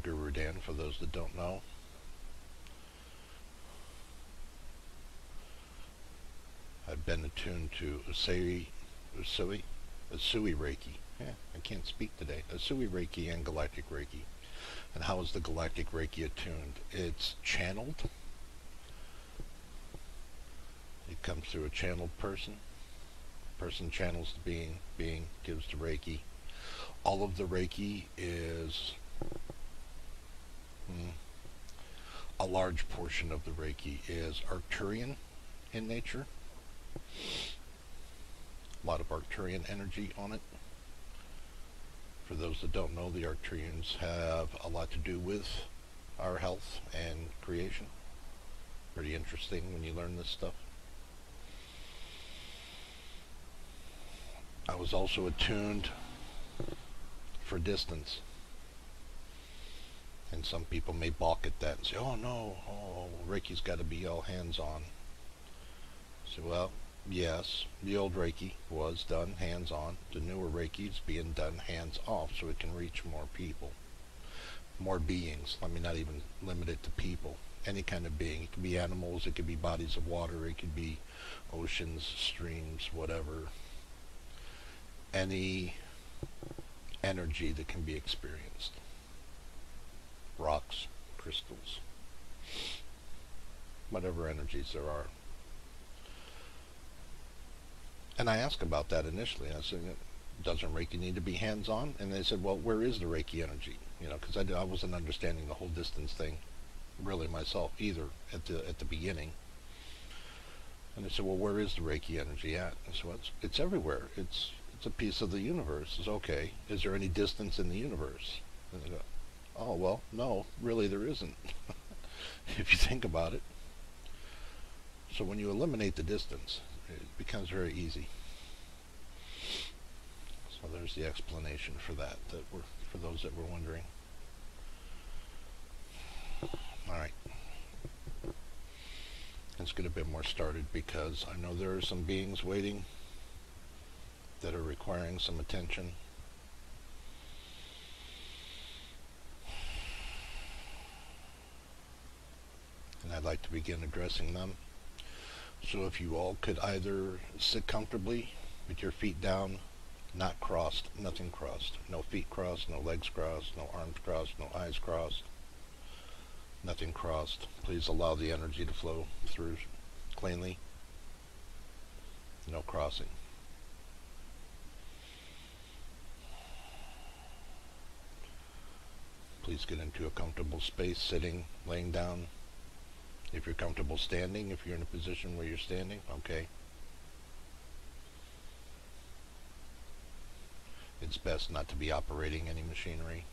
Guru Dan, for those that don't know. I've been attuned to Usui Reiki. Yeah, I can't speak today. Usui Reiki and Galactic Reiki. And how is the Galactic Reiki attuned? It's channeled. It comes through a channeled person. Person channels the being. Being gives the Reiki. All of the Reiki is a large portion of the Reiki is Arcturian in nature. A lot of Arcturian energy on it. For those that don't know, the Arcturians have a lot to do with our health and creation. Pretty interesting when you learn this stuff. I was also attuned for distance. And some people may balk at that and say, oh no, Reiki's got to be all hands-on. So, well, yes, the old Reiki was done hands-on. The newer Reiki is being done hands-off so it can reach more people, more beings. Let me not even limit it to people. Any kind of being. It could be animals, it could be bodies of water, it could be oceans, streams, whatever. Any energy that can be experienced. Rocks, crystals, whatever energies there are. And I asked about that initially. I said, doesn't Reiki need to be hands-on? And they said, well, where is the Reiki energy? You know, because I wasn't understanding the whole distance thing really myself either at the beginning. And they said, well, where is the Reiki energy at? I said, well, it's everywhere. It's a piece of the universe. It's okay. Is there any distance in the universe? And they go, oh, well, no, really there isn't. If you think about it. So when you eliminate the distance, it becomes very easy. So there's the explanation for that, for those that were wondering. Alright. Let's get a bit more started because I know there are some beings waiting that are requiring some attention. And I'd like to begin addressing them. So if you all could either sit comfortably with your feet down, not crossed, nothing crossed. No feet crossed, no legs crossed, no arms crossed, no eyes crossed. Nothing crossed. Please allow the energy to flow through cleanly. No crossing. Please get into a comfortable space, sitting, laying down. If you're comfortable standing, if you're in a position where you're standing, okay. It's best not to be operating any machinery.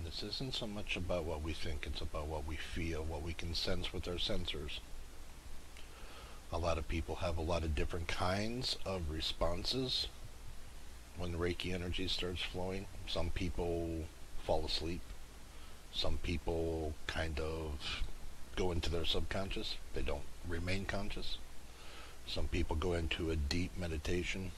This isn't so much about what we think, it's about what we feel, what we can sense with our sensors. A lot of people have a lot of different kinds of responses when the Reiki energy starts flowing. Some people fall asleep. Some people kind of go into their subconscious. They don't remain conscious. Some people go into a deep meditation.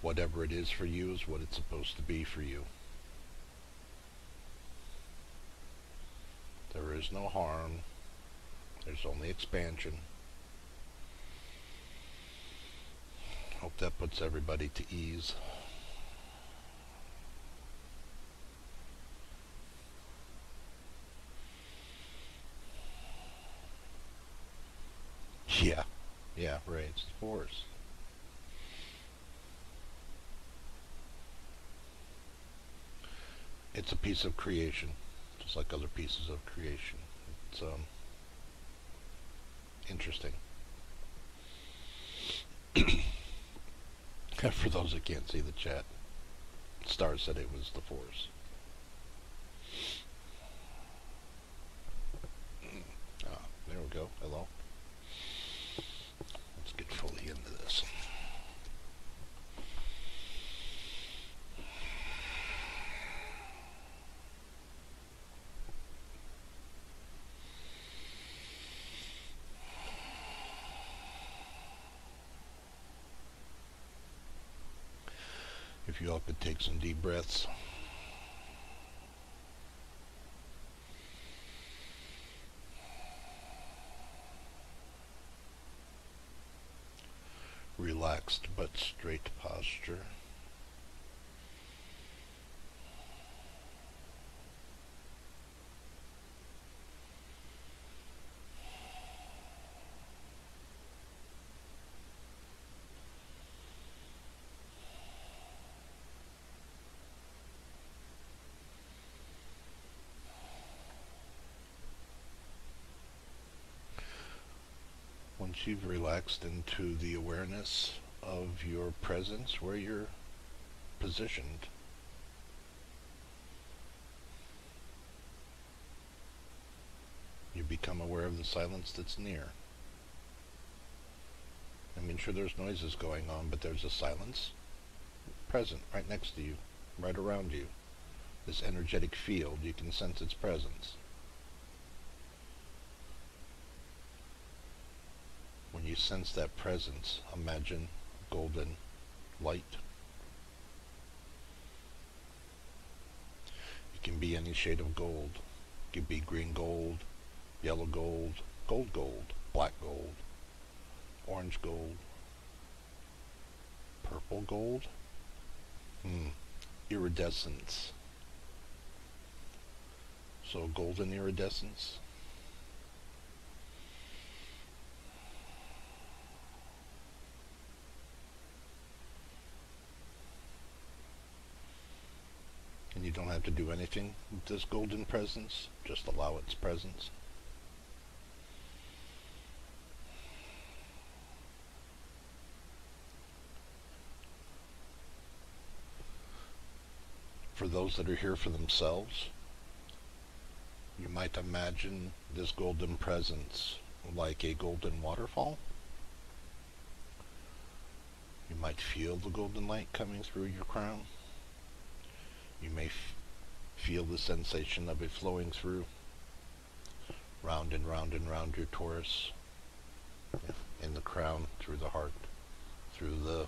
Whatever it is for you is what it's supposed to be for you. There is no harm. There's only expansion. Hope that puts everybody to ease. Yeah, right, it's the force. It's a piece of creation, just like other pieces of creation. It's interesting. For those that can't see the chat, Star said it was the force. There we go. Hello. Let's get fully into this. If you all could take some deep breaths. Relaxed but straight posture. Once you've relaxed into the awareness of your presence, where you're positioned, you become aware of the silence that's near. I mean, sure, there's noises going on, but there's a silence present right next to you, right around you. This energetic field, you can sense its presence. When you sense that presence, imagine golden light. It can be any shade of gold. It could be green gold, yellow gold, gold, black gold, orange gold, purple gold, iridescence. So golden iridescence. And you don't have to do anything with this golden presence, just allow its presence. For those that are here for themselves, you might imagine this golden presence like a golden waterfall. You might feel the golden light coming through your crown. You may feel the sensation of it flowing through, round and round and round your torus, in the crown, through the heart, through the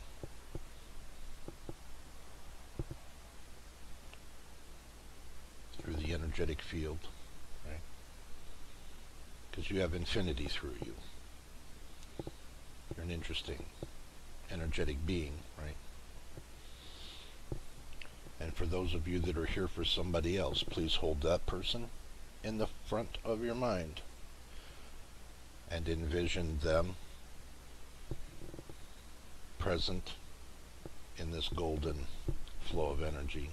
energetic field, right? Because you have infinity through you. You're an interesting, energetic being, right? And for those of you that are here for somebody else, please hold that person in the front of your mind and envision them present in this golden flow of energy.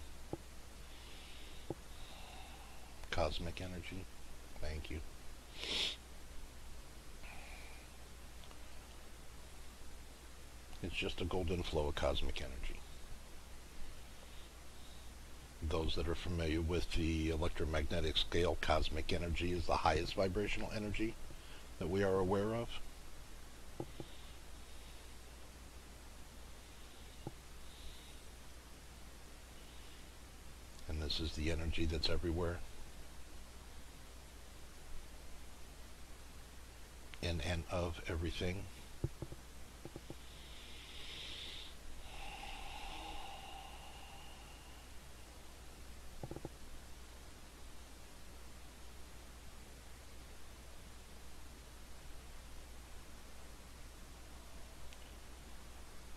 Cosmic energy. Thank you. It's just a golden flow of cosmic energy. Those that are familiar with the electromagnetic scale, cosmic energy is the highest vibrational energy that we are aware of. And this is the energy that's everywhere, in and of everything.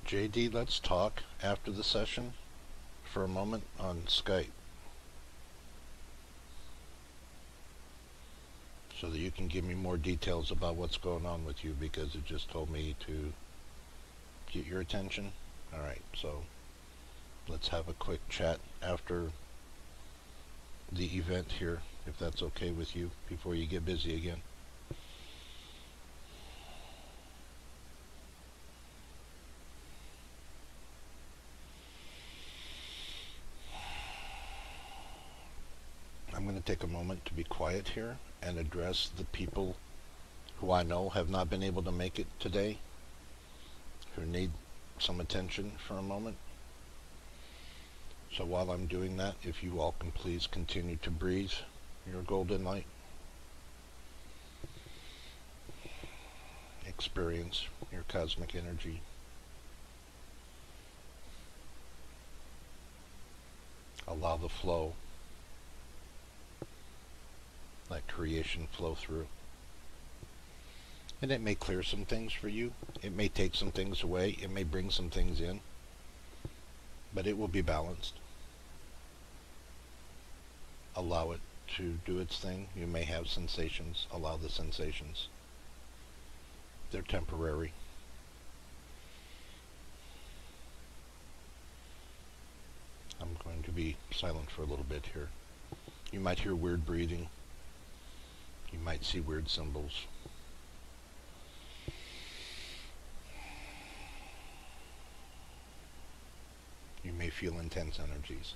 JD, let's talk after the session for a moment on Skype, so that you can give me more details about what's going on with you, because it just told me to get your attention. Alright, so let's have a quick chat after the event here, if that's okay with you, before you get busy again. I'm going to take a moment to be quiet here and address the people who I know have not been able to make it today, who need some attention for a moment. So while I'm doing that, if you all can please continue to breathe your golden light. Experience your cosmic energy. Allow the flow, let creation flow through. And it may clear some things for you. It may take some things away. It may bring some things in. But it will be balanced. Allow it to do its thing. You may have sensations. Allow the sensations. They're temporary. I'm going to be silent for a little bit here. You might hear weird breathing. You might see weird symbols. You may feel intense energies.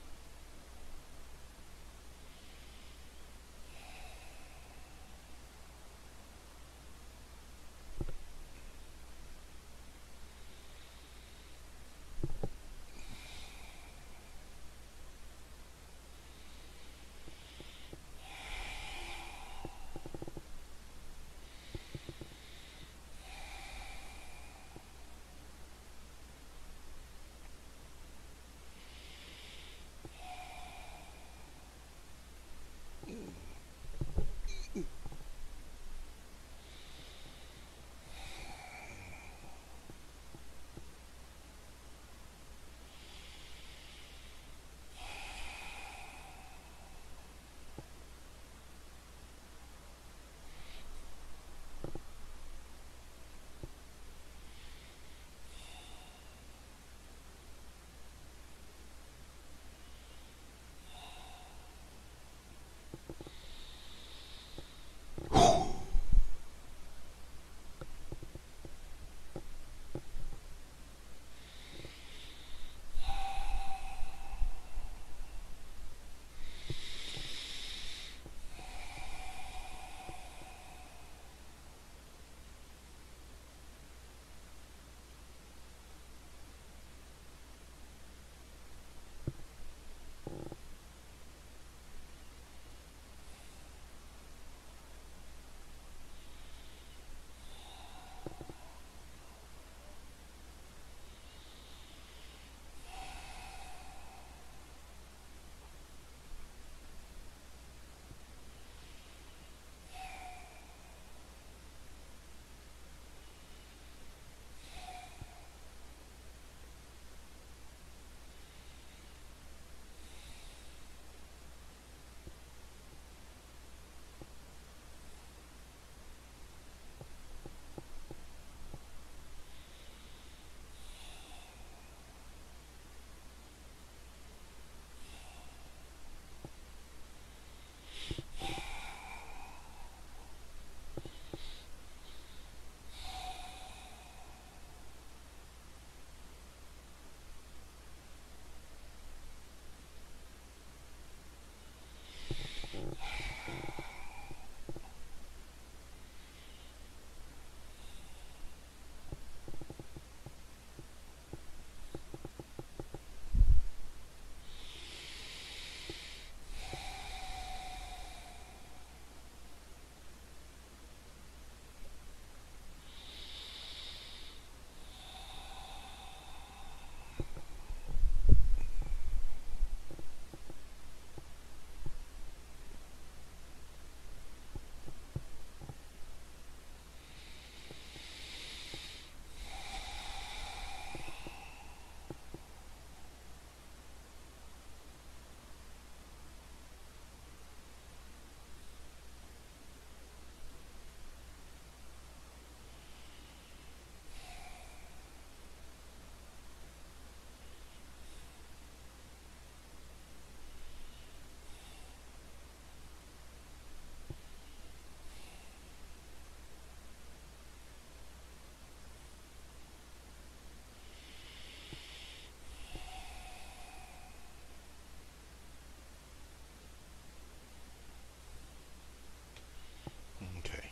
Okay.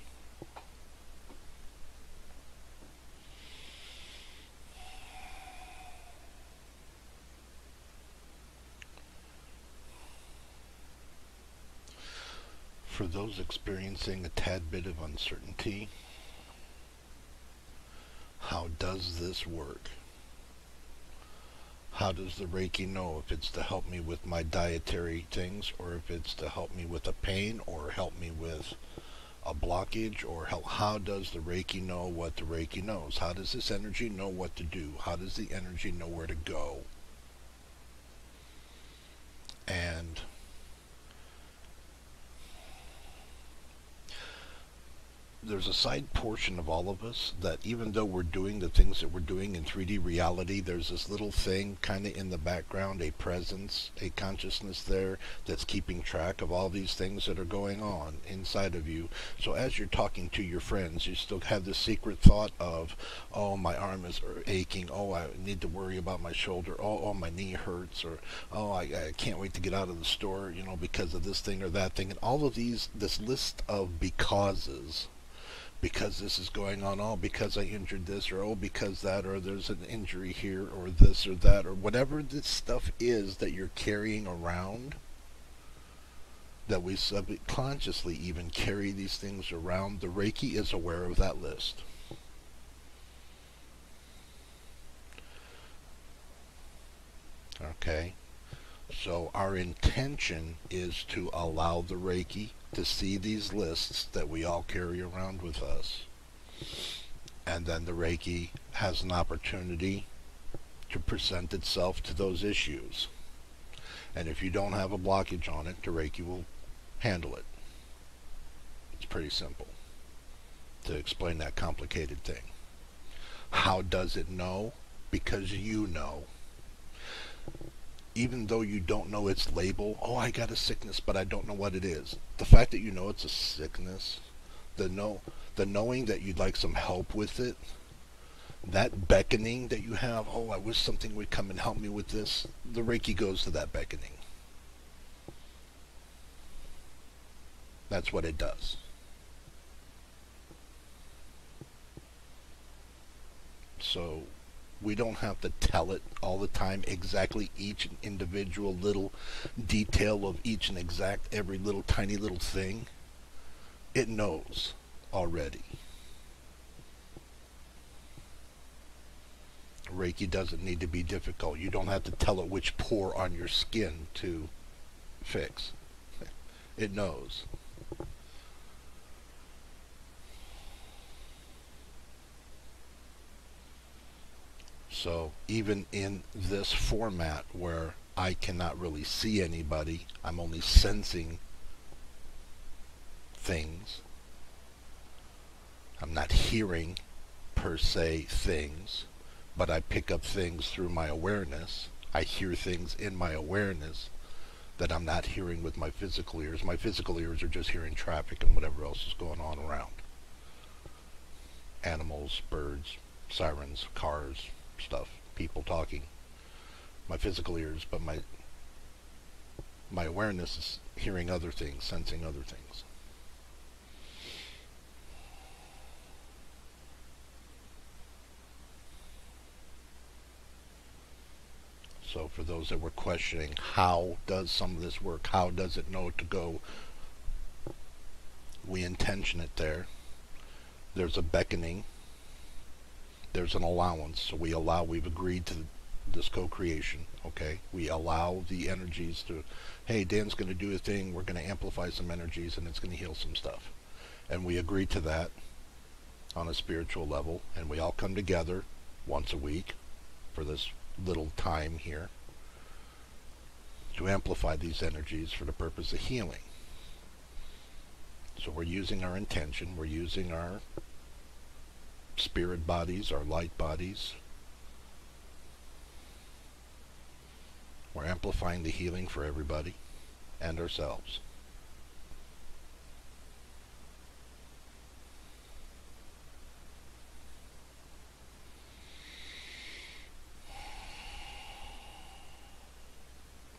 For those experiencing a tad bit of uncertainty, how does this work? How does the Reiki know if it's to help me with my dietary things, or if it's to help me with a pain, or help me with a blockage, or how does the Reiki know what the Reiki knows? How does this energy know what to do? How does the energy know where to go? And there's a side portion of all of us that, even though we're doing the things that we're doing in 3D reality, there's this little thing kind of in the background, a presence, a consciousness there that's keeping track of all these things that are going on inside of you. So as you're talking to your friends, you still have this secret thought of, oh, my arm is aching, oh, I need to worry about my shoulder, oh, my knee hurts, or oh, I can't wait to get out of the store, because of this thing or that thing. And all of this list of becauses, because this is going on, oh, because I injured this, or oh, because that, or there's an injury here, or this or that, or whatever this stuff is that you're carrying around, that we subconsciously even carry these things around. The Reiki is aware of that list. Okay? So our intention is to allow the Reiki to see these lists that we all carry around with us. And then the Reiki has an opportunity to present itself to those issues. And if you don't have a blockage on it, the Reiki will handle it. It's pretty simple to explain that complicated thing. How does it know? Because you know. Even though you don't know its label, oh, I got a sickness, but I don't know what it is. The fact that you know it's a sickness, the knowing that you'd like some help with it, that beckoning that you have, oh, I wish something would come and help me with this, the Reiki goes to that beckoning. That's what it does. So we don't have to tell it all the time exactly each individual little detail of each and exact every little tiny little thing. It knows already. Reiki doesn't need to be difficult. You don't have to tell it which pore on your skin to fix. It knows. So even in this format where I cannot really see anybody, I'm only sensing things. I'm not hearing per se things, but I pick up things through my awareness. I hear things in my awareness that I'm not hearing with my physical ears. My physical ears are just hearing traffic and whatever else is going on around. Animals, birds, sirens, cars, stuff, people talking. My physical ears, but my awareness is hearing other things, sensing other things. So for those that were questioning, how does some of this work? How does it know to go? We intention it there. There's a beckoning. There's an allowance. So we've agreed to this co-creation, okay? We allow the energies to, hey, Dan's going to do a thing, we're going to amplify some energies and it's going to heal some stuff. And we agree to that on a spiritual level, and we all come together once a week for this little time here to amplify these energies for the purpose of healing. So we're using our intention, we're using our spirit bodies, our light bodies. We're amplifying the healing for everybody and ourselves.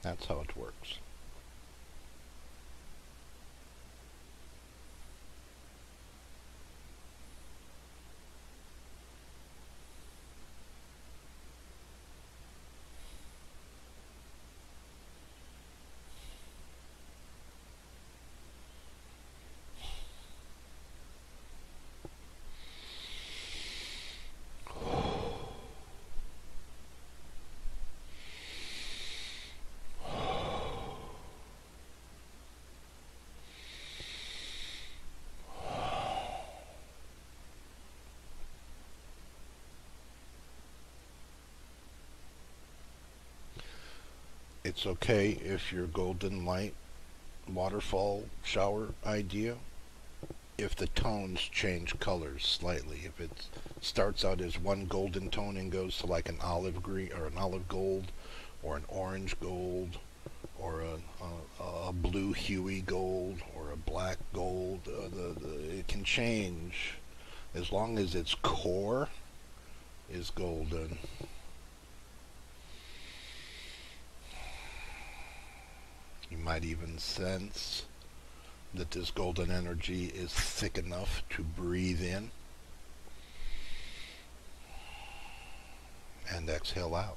That's how it works. It's okay if your golden light waterfall shower idea, if the tones change colors slightly. If it starts out as one golden tone and goes to like an olive green or an olive gold or an orange gold or a blue huey gold or a black gold, it can change as long as its core is golden. You might even sense that this golden energy is thick enough to breathe in and exhale out.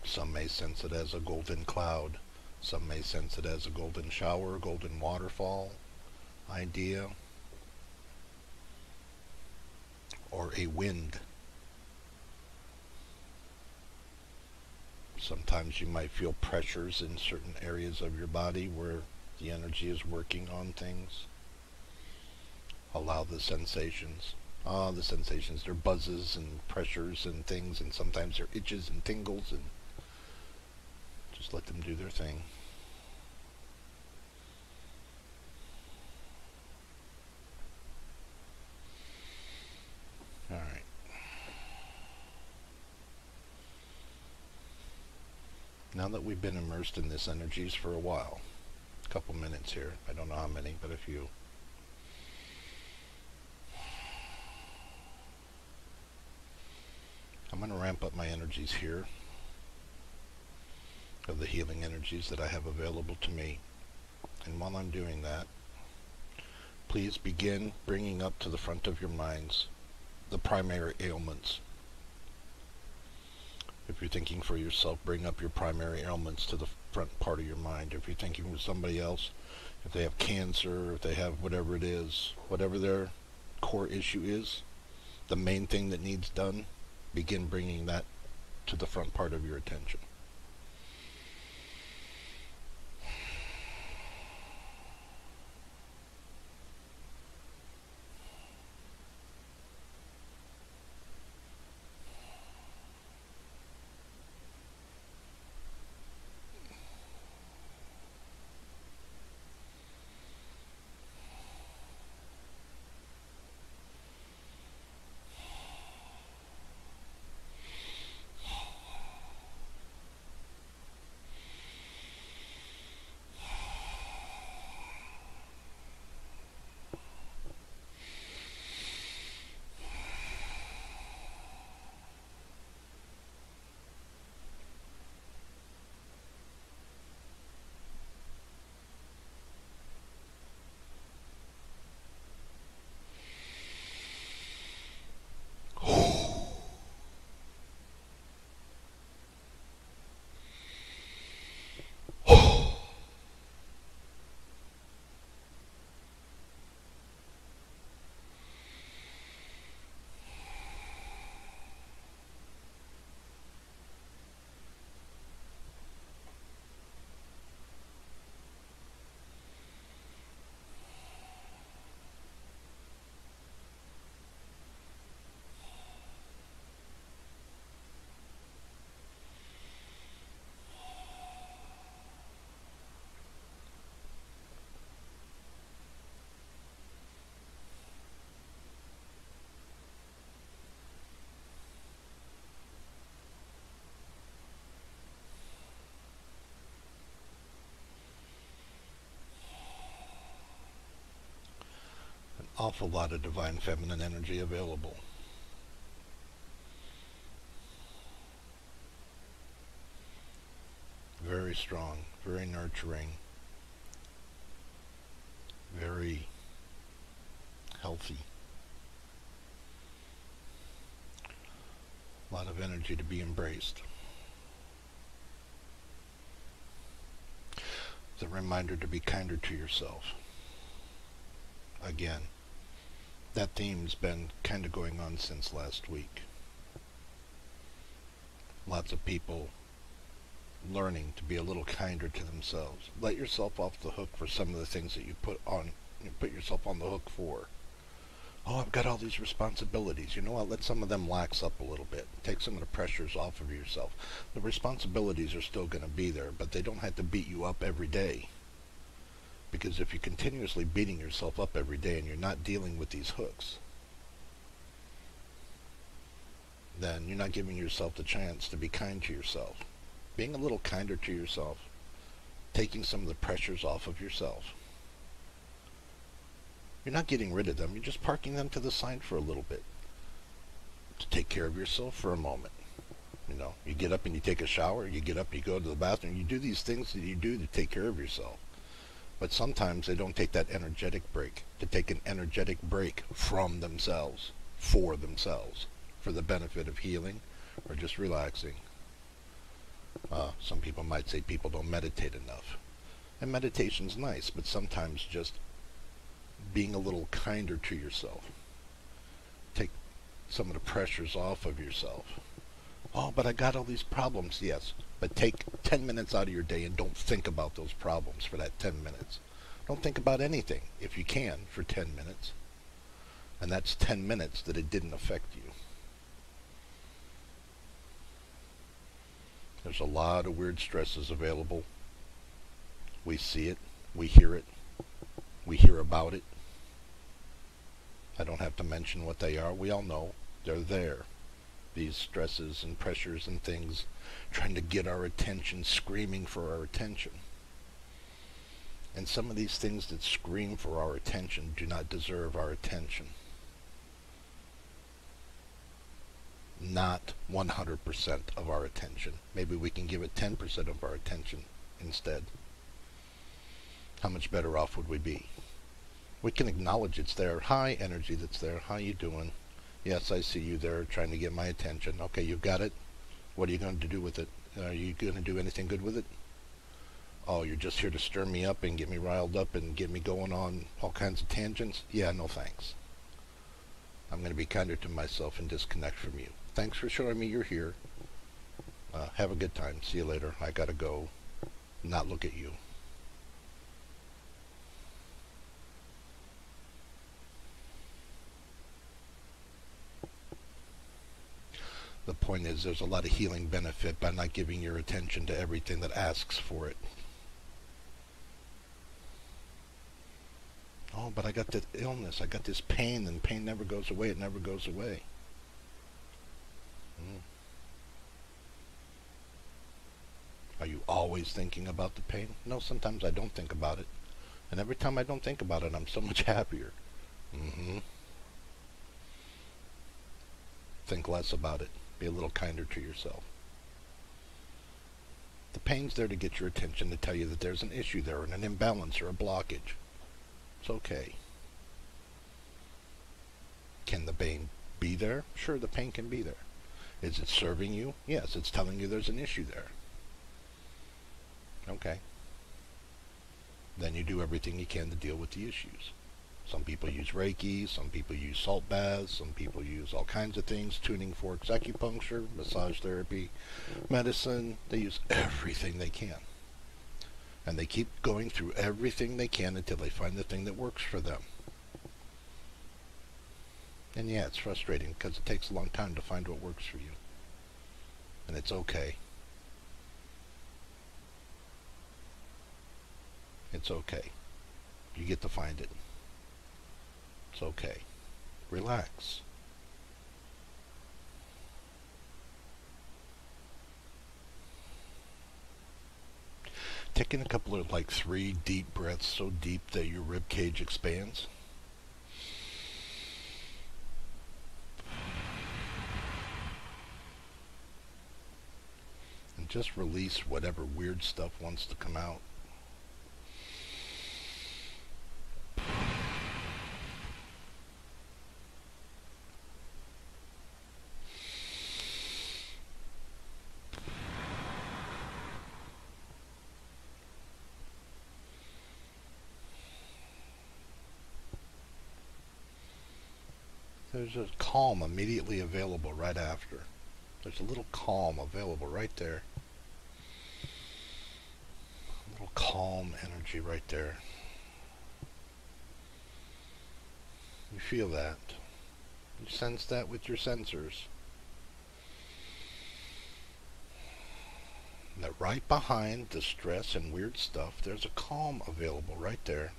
Some may sense it as a golden cloud. Some may sense it as a golden shower, golden waterfall idea, or a wind. Sometimes you might feel pressures in certain areas of your body where the energy is working on things. Allow the sensations. The sensations, they're buzzes and pressures and things, and sometimes they're itches and tingles, and just let them do their thing. All right. Now that we've been immersed in this energies for a while, a couple minutes here, I don't know how many, but a few. I'm going to ramp up my energies here, of the healing energies that I have available to me. And while I'm doing that, please begin bringing up to the front of your minds the primary ailments. If you're thinking for yourself, bring up your primary ailments to the front part of your mind. If you're thinking for somebody else, if they have cancer, if they have whatever it is, whatever their core issue is, the main thing that needs done, begin bringing that to the front part of your attention. Awful lot of divine feminine energy available. Very strong, very nurturing, very healthy. A lot of energy to be embraced. It's a reminder to be kinder to yourself. Again, that theme's been kind of going on since last week. Lots of people learning to be a little kinder to themselves. Let yourself off the hook for some of the things that you put yourself on the hook for. Oh, I've got all these responsibilities. You know what? Let some of them lax up a little bit. Take some of the pressures off of yourself. The responsibilities are still going to be there, but they don't have to beat you up every day. Because if you're continuously beating yourself up every day and you're not dealing with these hooks, then you're not giving yourself the chance to be kind to yourself. Being a little kinder to yourself, taking some of the pressures off of yourself. You're not getting rid of them, you're just parking them to the side for a little bit. To take care of yourself for a moment. You know, you get up and you take a shower, you get up, you go to the bathroom, you do these things that you do to take care of yourself. But sometimes they don't take that energetic break, to take an energetic break from themselves, for the benefit of healing or just relaxing. Some people might say people don't meditate enough. And meditation's nice, but sometimes just being a little kinder to yourself. Take some of the pressures off of yourself. Oh, but I got all these problems. Yes, but take 10 minutes out of your day and don't think about those problems for that 10 minutes. Don't think about anything, if you can, for 10 minutes. And that's 10 minutes that it didn't affect you. There's a lot of weird stresses available. We see it, we hear about it. I don't have to mention what they are. We all know they're there. These stresses and pressures and things trying to get our attention, screaming for our attention. And some of these things that scream for our attention do not deserve our attention. Not 100% of our attention. Maybe we can give it 10% of our attention instead. How much better off would we be? We can acknowledge it's there. Hi, energy that's there. How you doing? Yes, I see you there trying to get my attention. Okay, you've got it. What are you going to do with it? Are you going to do anything good with it? Oh, you're just here to stir me up and get me riled up and get me going on all kinds of tangents? Yeah, no thanks. I'm going to be kinder to myself and disconnect from you. Thanks for showing me you're here. Have a good time. See you later. I got to go. Not look at you. The point is, there's a lot of healing benefit by not giving your attention to everything that asks for it. Oh, but I got this illness, I got this pain, and pain never goes away, it never goes away. Are you always thinking about the pain? No, sometimes I don't think about it. And every time I don't think about it, I'm so much happier. Think less about it. Be a little kinder to yourself. The pain's there to get your attention, to tell you that there's an issue there, and an imbalance or a blockage. It's okay. Can the pain be there? Sure, the pain can be there. Is it serving you? Yes, it's telling you there's an issue there. Okay. Then you do everything you can to deal with the issues. Some people use Reiki, some people use salt baths, some people use all kinds of things, tuning forks, acupuncture, massage therapy, medicine. They use everything they can. And they keep going through everything they can until they find the thing that works for them. And yeah, it's frustrating because it takes a long time to find what works for you. And it's okay. It's okay. You get to find it. It's okay. Relax. Taking a couple of 3 deep breaths, so deep that your rib cage expands. And just release whatever weird stuff wants to come out. There's a calm immediately available right after. There's a little calm available right there. A little calm energy right there. You feel that. You sense that with your sensors. That right behind the stress and weird stuff, there's a calm available right there.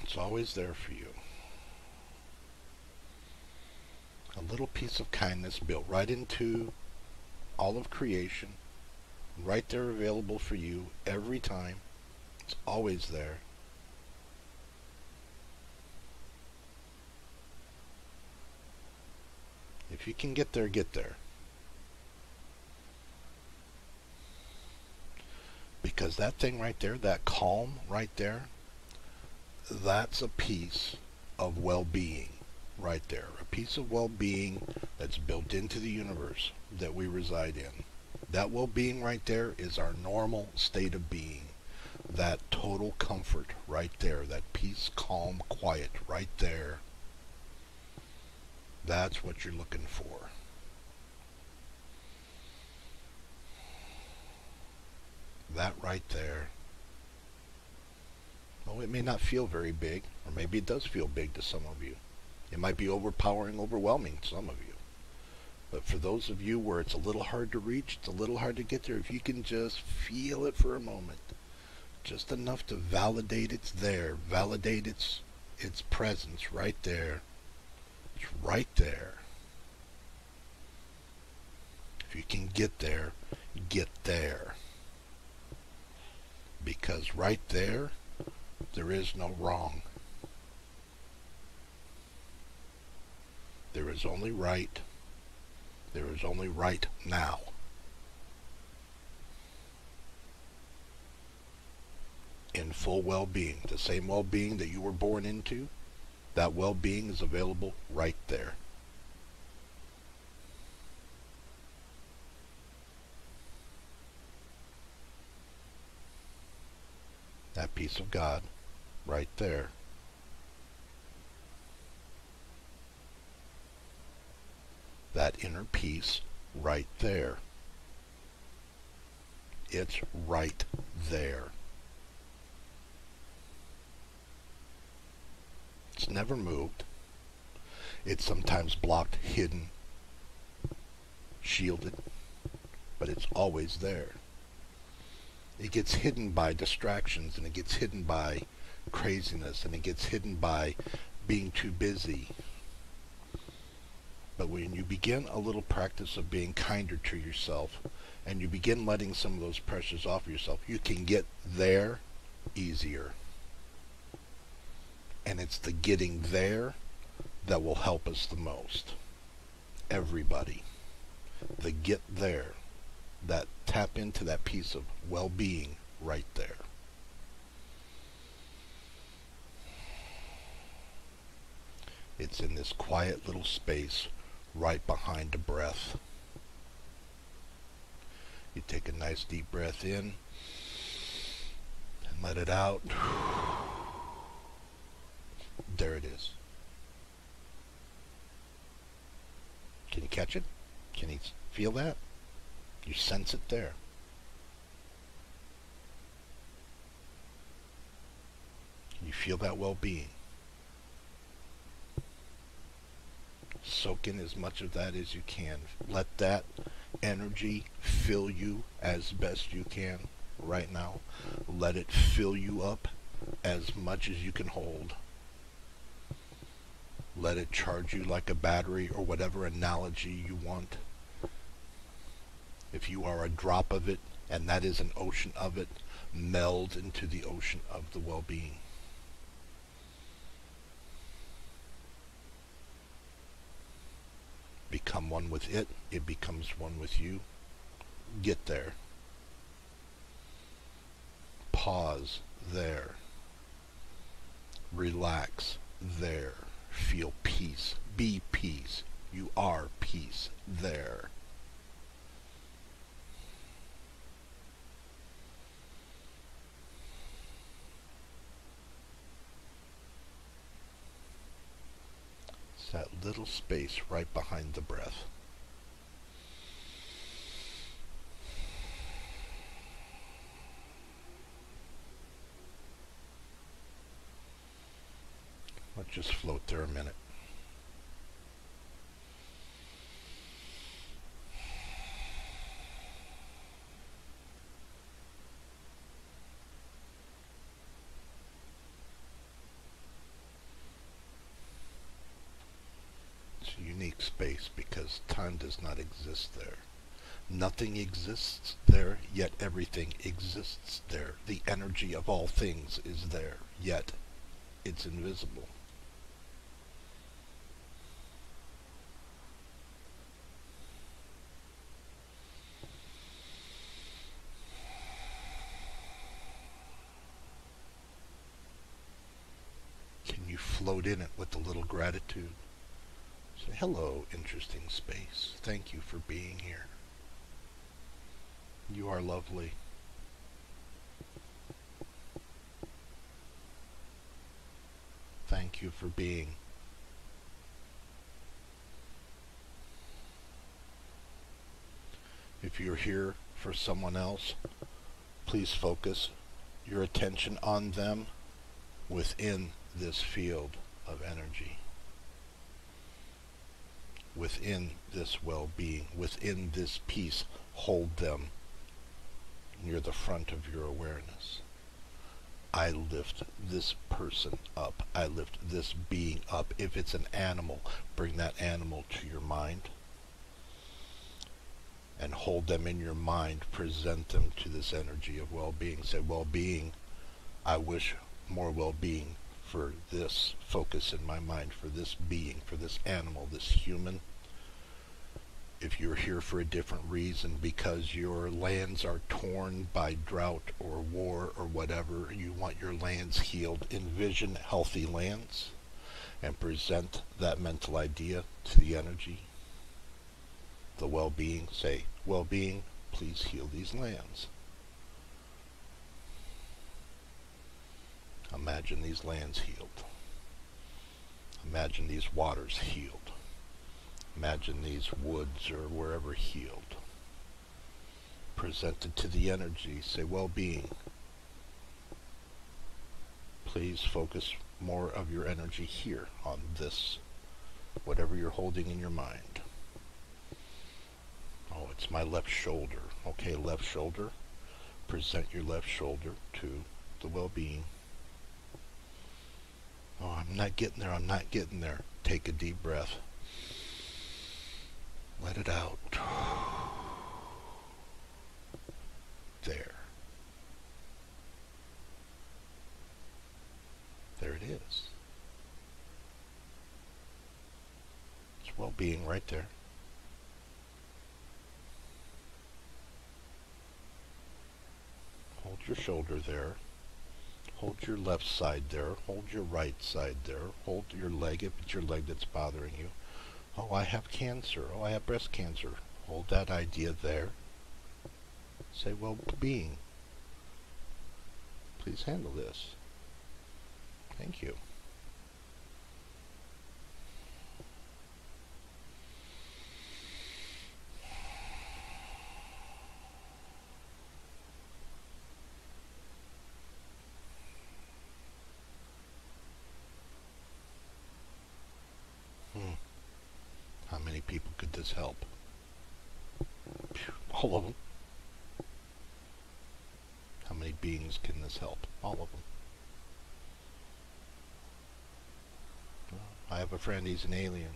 It's always there for you. A little piece of kindness built right into all of creation, right there available for you every time. It's always there. If you can get there, get there. Because that thing right there, that calm right there, that's a piece of well-being right there. A piece of well-being that's built into the universe that we reside in. That well-being right there is our normal state of being. That total comfort right there. That peace, calm, quiet right there. That's what you're looking for. That right there. Oh, it may not feel very big, or maybe it does feel big to some of you. It might be overpowering, overwhelming to some of you. But for those of you where it's a little hard to reach, it's a little hard to get there, if you can just feel it for a moment, just enough to validate it's there, validate its presence right there. It's right there. If you can get there, get there. Because right there is no wrong. There is only right. There is only right now. In full well-being, the same well-being that you were born into, that well-being is available right there. That piece of God right there. That inner peace right there. It's right there. It's never moved. It's sometimes blocked, hidden, shielded, but it's always there. It gets hidden by distractions, and it gets hidden by craziness, and it gets hidden by being too busy. But when you begin a little practice of being kinder to yourself, and you begin letting some of those pressures off of yourself, you can get there easier. And it's the getting there that will help us the most. Everybody. The get there. That tap into that piece of well-being right there. It's in this quiet little space right behind the breath. You take a nice deep breath in and let it out. There it is. Can you catch it? Can you feel that? You sense it there. Can you feel that well-being? Soak in as much of that as you can. Let that energy fill you as best you can right now. Let it fill you up as much as you can hold. Let it charge you like a battery, or whatever analogy you want. If you are a drop of it, and that is an ocean of it, meld into the ocean of the well-being. Become one with it. It becomes one with you. Get there. Pause there. Relax there. Feel peace. Be peace. You are peace there. It's that little space right behind the breath. Just float there a minute. It's a unique space because time does not exist there. Nothing exists there, yet everything exists there. The energy of all things is there, yet it's invisible. Can you float in it with a little gratitude? Say, hello, interesting space. Thank you for being here. You are lovely. Thank you for being. If you're here for someone else, please focus your attention on them within this field of energy, within this well-being, within this peace. Hold them near the front of your awareness. I lift this person up. I lift this being up. If it's an animal, bring that animal to your mind and hold them in your mind. Present them to this energy of well-being. Say, well-being, I wish more well-being for this focus in my mind, for this being, for this animal, this human. If you're here for a different reason, because your lands are torn by drought or war or whatever, you want your lands healed, envision healthy lands and present that mental idea to the energy, the well-being. Say, well-being, please heal these lands. Imagine these lands healed. Imagine these waters healed. Imagine these woods or wherever healed. Present it to the energy. Say, well-being, please focus more of your energy here on this, whatever you're holding in your mind. Oh, it's my left shoulder. Okay, left shoulder. Present your left shoulder to the well-being. Oh, I'm not getting there. I'm not getting there. Take a deep breath. Let it out. There. There it is. It's well-being right there. Hold your shoulder there. Hold your left side there. Hold your right side there. Hold your leg if it's your leg that's bothering you. Oh, I have cancer. Oh, I have breast cancer. Hold that idea there. Say, well-being, please handle this. Thank you. How many people could this help? All of them. How many beings can this help? All of them. I have a friend, he's an alien.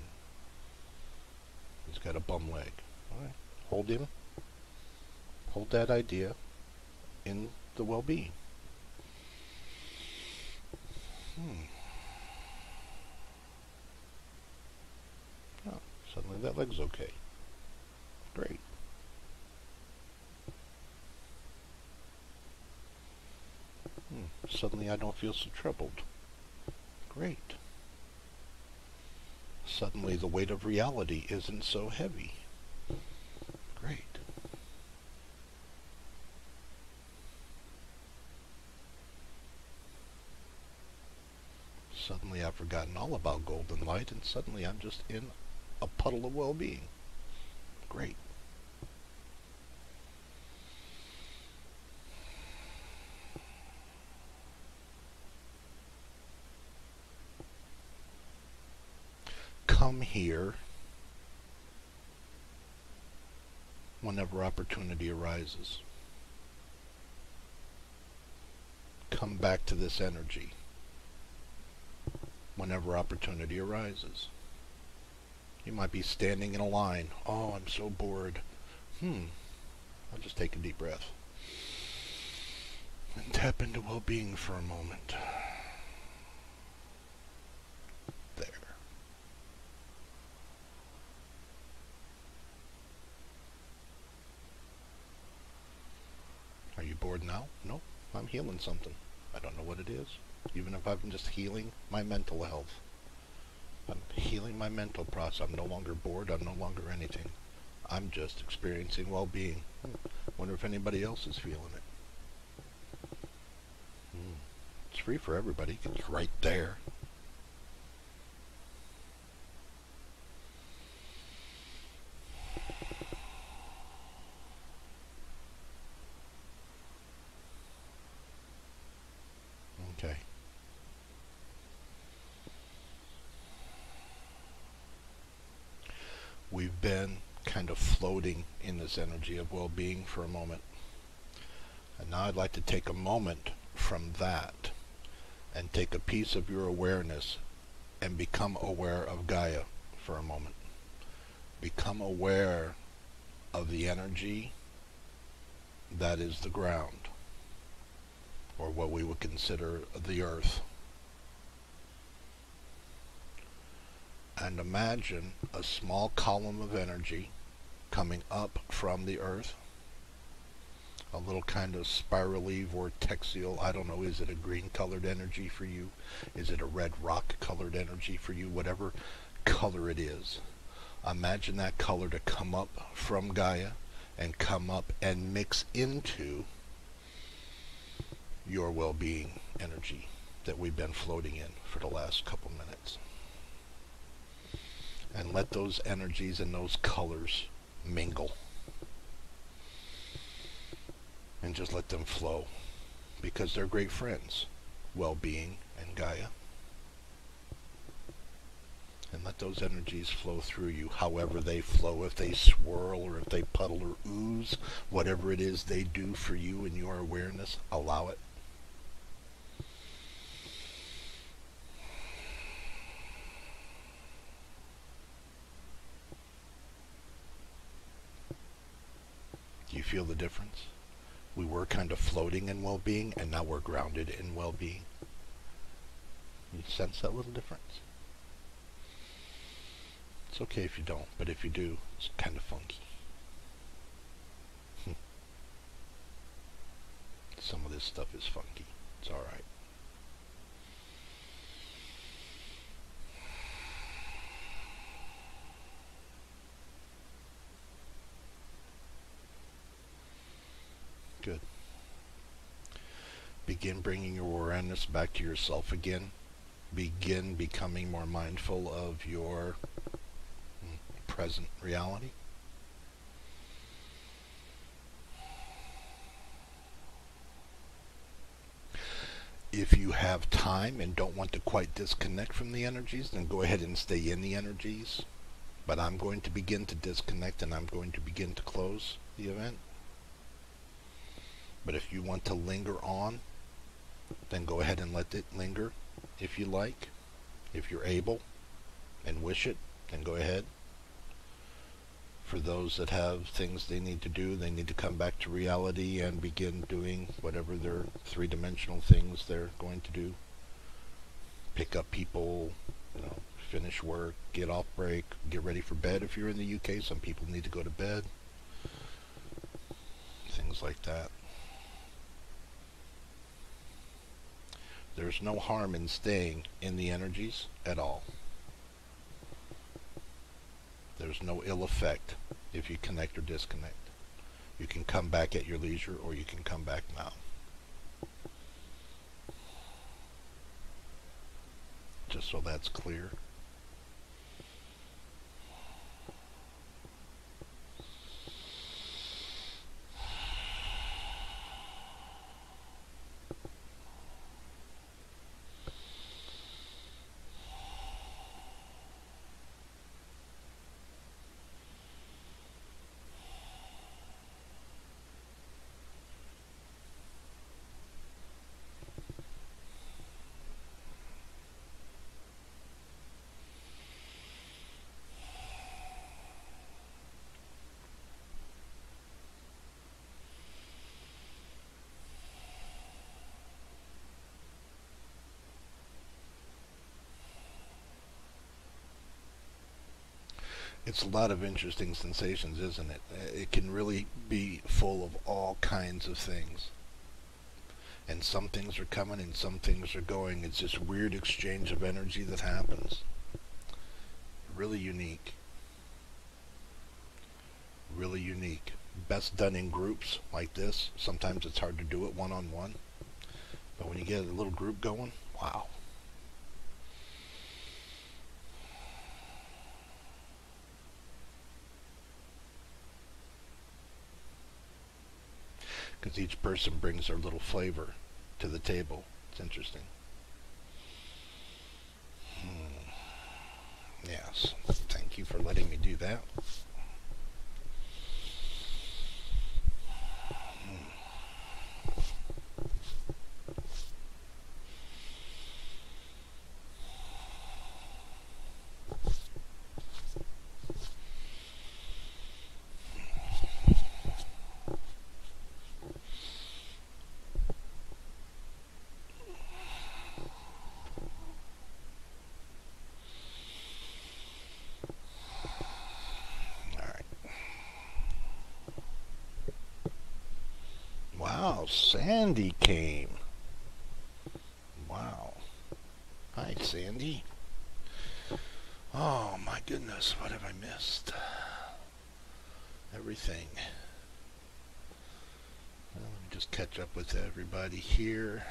He's got a bum leg. All right. Hold him. Hold that idea in the well-being. Oh, suddenly that leg's okay. Great. Suddenly I don't feel so troubled. Great. Suddenly the weight of reality isn't so heavy. Great. Suddenly I've forgotten all about golden light, and suddenly I'm just in a puddle of well-being. Great. here whenever opportunity arises. Come back to this energy whenever opportunity arises. You might be standing in a line. Oh, I'm so bored. I'll just take a deep breath and tap into well-being for a moment. There. Are you bored now? No, I'm healing something. I don't know what it is. Even if I'm just healing my mental health. I'm healing my mental process. I'm no longer bored. I'm no longer anything. I'm just experiencing well-being. Wonder if anybody else is feeling it. It's free for everybody. It's right there. Okay. We've been kind of floating in this energy of well-being for a moment. And now I'd like to take a moment from that and take a piece of your awareness and become aware of Gaia for a moment. Become aware of the energy that is the ground, or what we would consider the earth. And imagine a small column of energy coming up from the earth, a little kind of spirally, vortexial, I don't know, is it a green colored energy for you? Is it a red rock colored energy for you? Whatever color it is, imagine that color to come up from Gaia and come up and mix into your well-being energy that we've been floating in for the last couple minutes. And let those energies and those colors mingle. And just let them flow, because they're great friends, well-being and Gaia. And let those energies flow through you, however they flow, if they swirl or if they puddle or ooze, whatever it is they do for you in your awareness, allow it. Do you feel the difference? We were kind of floating in well-being, and now we're grounded in well-being. You sense that little difference? It's okay if you don't, but if you do, it's kind of funky. Some of this stuff is funky. It's alright. Good. Begin bringing your awareness back to yourself again. Begin becoming more mindful of your present reality. If you have time and don't want to quite disconnect from the energies, then go ahead and stay in the energies. But I'm going to begin to disconnect, and I'm going to begin to close the event. But if you want to linger on, then go ahead and let it linger if you like. If you're able and wish it, then go ahead. For those that have things they need to do, they need to come back to reality and begin doing whatever their three-dimensional things they're going to do. Pick up people, finish work, get off break, get ready for bed if you're in the UK. Some people need to go to bed. Things like that. There's no harm in staying in the energies at all. There's no ill effect if you connect or disconnect. You can come back at your leisure, or you can come back now. Just so that's clear. It's a lot of interesting sensations, isn't it? It can really be full of all kinds of things. And some things are coming and some things are going. It's this weird exchange of energy that happens. Really unique. Really unique. Best done in groups like this. Sometimes it's hard to do it one-on-one. But when you get a little group going, wow. Because each person brings their little flavor to the table. It's interesting. Yes. Thank you for letting me do that. All right. Wow, Sandy came. Wow. Hi, Sandy. Oh my goodness, what have I missed? Everything. Well, let me just catch up with everybody here.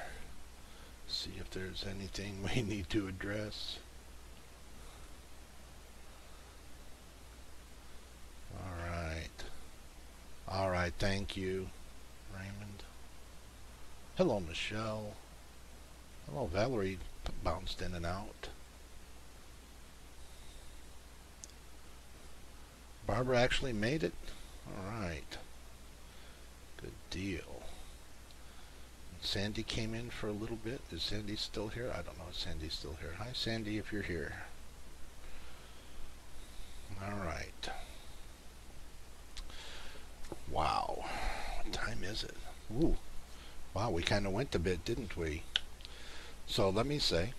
See if there's anything we need to address. All right, thank you, Raymond. Hello, Michelle. Hello, Valerie. Bounced in and out. Barbara actually made it? All right. Good deal. Sandy came in for a little bit. Is Sandy still here? I don't know if Sandy's still here. Hi, Sandy, if you're here. All right. Wow. What time is it? Ooh. Wow, we kind of went a bit, didn't we? So let me say,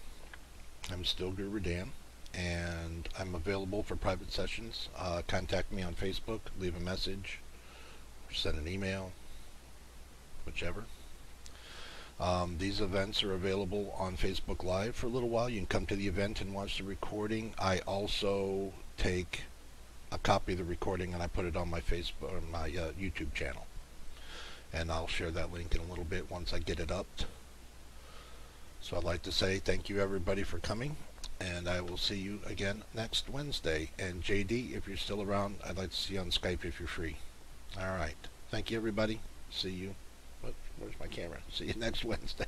I'm still Guru Dan, and I'm available for private sessions. Contact me on Facebook, leave a message, or send an email, whichever. These events are available on Facebook Live for a little while. You can come to the event and watch the recording. I also take a copy of the recording and I put it on my Facebook or my YouTube channel. And I'll share that link in a little bit once I get it up. So I'd like to say thank you everybody for coming, and I will see you again next Wednesday. And JD, if you're still around, I'd like to see you on Skype if you're free. All right. Thank you everybody. See you. Where's my camera? See you next Wednesday.